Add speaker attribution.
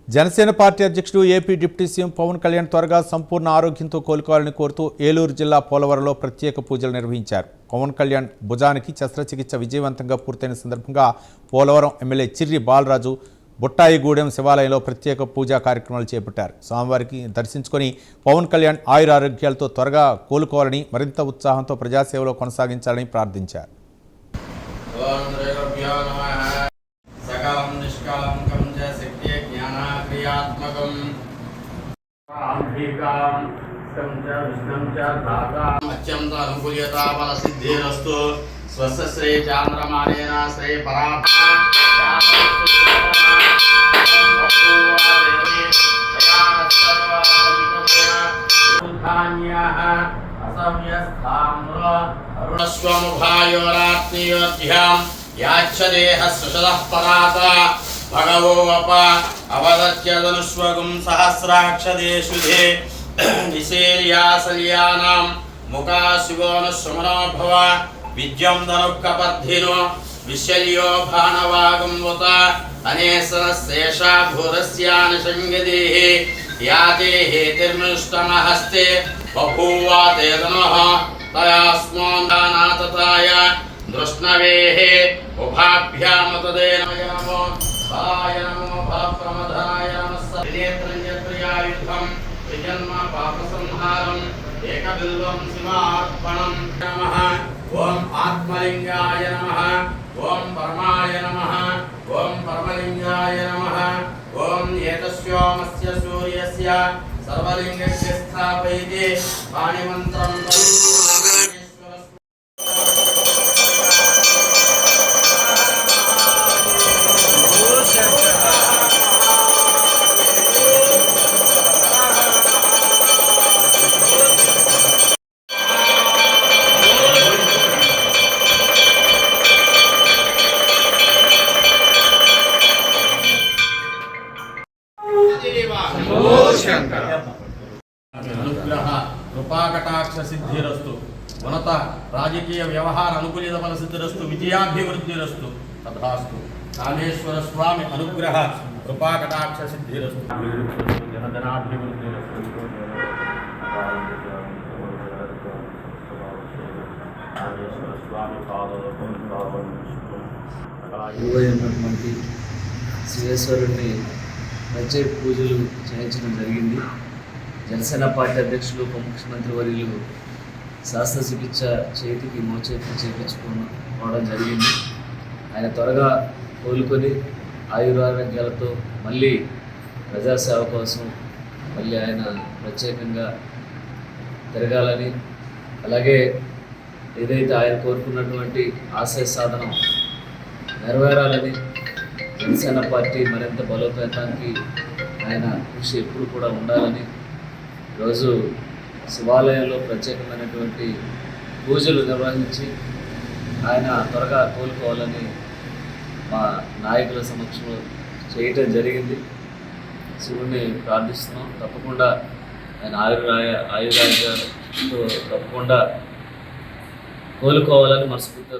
Speaker 1: Janasena party అధ్యక్షుడు AP deputy CM Pawan Kalyan త్వరగా సంపూర్ణ ఆరోగ్యంతో కోలుకోవాలని కోరుతూ ఏలూరు జిల్లా పోలవరంలో ప్రత్యేక పూజలు నిర్వహించారు. పవన్ కళ్యాణ్ భుజానికి శస్త్రచికిత్స విజయవంతంగా పూర్తయిన సందర్భంగా పోలవరం ఎమ్మెల్యే చిర్రి బాలరాజు బుట్టాయిగూడెం శివాలయంలో ప్రత్యేక పూజా కార్యక్రమాలు చేపట్టారు. స్వామివారికి దర్శించుకొని పవన్ కళ్యాణ్ ఆయురారోగ్యాలతో త్వరగా కోలుకోవాలని, మరింత ఉత్సాహంతో ప్రజాసేవలో కొనసాగించాలని ప్రార్థించారు.
Speaker 2: అత్యంత అనుకూల్యతా బల సిద్ధిరస్తు. స్వస్య శ్రీ చాంద్రమానేన శ్రీ అరుణస్వముభాయోరాత్మీయోధ్యాం యాచ్ఛదేహ సుషదః పరాత భగవో వప అవదత్యదనుష్వగుం సహస్రాక్షదేశుధే నిశేర్యాసల్యానాం ముఖా శివోనుశ్రమణో భవ విద్యం ధనుఃకపర్ధినో విశల్యో భానవాగం వత అనేసన శేషా భూరస్యానుషంగదేః యాతే హేతిర్మిష్టమహస్తే బభూవా తేదనః తయాస్మాన్నాతతాయ దృష్ణవేః ఉభాభ్యామతదేన నమో బాయ నమో భవప్రమదాయ నమస్సర్యేత్రన్యత్రయాయుధం విజన్మ పాపసంహారం ఏకబిల్వం శివార్పణం. నమః ఓం ఆత్మలింగాయ నమః ఓం పరమాయ నమః ఓం పరమలింగాయ నమః ఓం ఏతస్యోమస్య సూర్యస్య సర్వలింగస్య స్థాపయతే పాణిమంత్రం అనుగ్రహ కృపాకటాక్ష సిద్ధిరస్తు. ఉన్నత రాజకీయ వ్యవహార అనుకూలిత బల సిద్ధిరస్తు. విజయాభివృద్ధిరస్తు. తథాస్తు. కాళేశ్వర స్వామి అనుగ్రహ కృపాకటాక్ష సిద్ధిరస్తు. జనజనాభివృద్ధిరస్తు. కాళేశ్వర స్వామి
Speaker 3: ఉన్నటువంటి శివేశ్వరుడిని ప్రత్యేక పూజలు చేయించడం జరిగింది. జనసేన పార్టీ అధ్యక్షులు, ఉప ముఖ్యమంత్రి వర్యులు శస్త్రచికిత్స చేతికి మోచేతికి చేయించుకోవడం జరిగింది. ఆయన త్వరగా కోలుకొని ఆయురారోగ్యాలతో మళ్ళీ ప్రజాసేవ కోసం మళ్ళీ ఆయన ప్రత్యేకంగా తిరగాలని, అలాగే ఏదైతే ఆయన కోరుకున్నటువంటి ఆశయ సాధనం నెరవేరాలని, జనసేన పార్టీ మరింత బలోపేతానికి ఆయన కృషి ఎప్పుడు కూడా ఉండాలని ఈరోజు శివాలయంలో ప్రత్యేకమైనటువంటి పూజలు నిర్వహించి ఆయన త్వరగా కోలుకోవాలని మా నాయకుల సమక్షంలో చేయటం జరిగింది. శివుడిని ప్రార్థిస్తున్నాం. తప్పకుండా ఆయన ఆయురారోగ్యాలతో తప్పకుండా కోలుకోవాలని మనస్ఫూర్తిగా